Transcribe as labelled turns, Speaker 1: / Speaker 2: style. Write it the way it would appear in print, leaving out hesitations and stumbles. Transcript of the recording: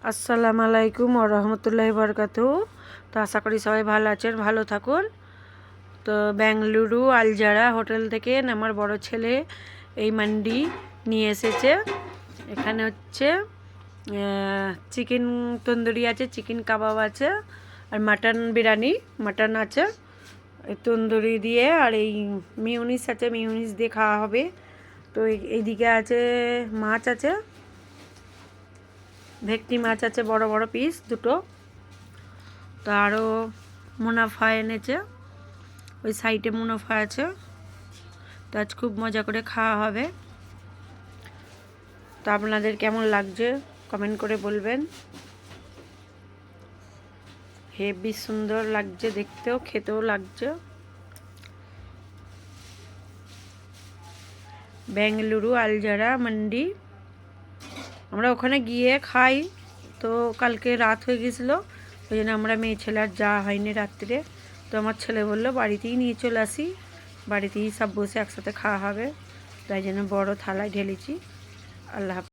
Speaker 1: আসসালামু আলাইকুম ওয়া রাহমাতুল্লাহি ওয়া বারাকাতুহু। তো আশা করি সবাই ভালো আছেন, ভালো থাকুন। তো বেঙ্গালুরু আলজারা হোটেল থেকে আমার বড় ছেলে এই মান্ডি নিয়ে এসেছে। এখানে হচ্ছে চিকেন তন্দুরি আছে, চিকেন কাবাব আছে, আর মাটন বিরিয়ানি, মাটন আছে এই তন্দুরি দিয়ে, আর এই মিউনিস আছে, মিউনিস দিয়ে খাওয়া হবে। তো এইদিকে আছে মাছ আছে, ভেটকি মাছ আছে বড় বড় পিস দুটো। তো আরও মুনাফা এনেছে, ওই সাইডে মুনাফা আছে। তো আজ খুব মজা করে খাওয়া হবে। তো আপনাদের কেমন লাগছে কমেন্ট করে বলবেন। হেবি সুন্দর লাগছে দেখতেও, খেতেও লাগছে। বেঙ্গালুরু আলজারা মান্ডি, আমরা ওখানে গিয়ে খাই। তো কালকে রাত হয়ে গেছিলো, ওই জন্য আমরা মেয়ে ছেলে আর যাওয়া হয়নি রাত্রে। তো আমার ছেলে বললো বাড়িতেই নিয়ে চলে আসি, বাড়িতেই সব বসে একসাথে খাওয়া হবে। তাই জন্য বড় থালায় ঢেলেছি। আল্লাহ হাফেজ।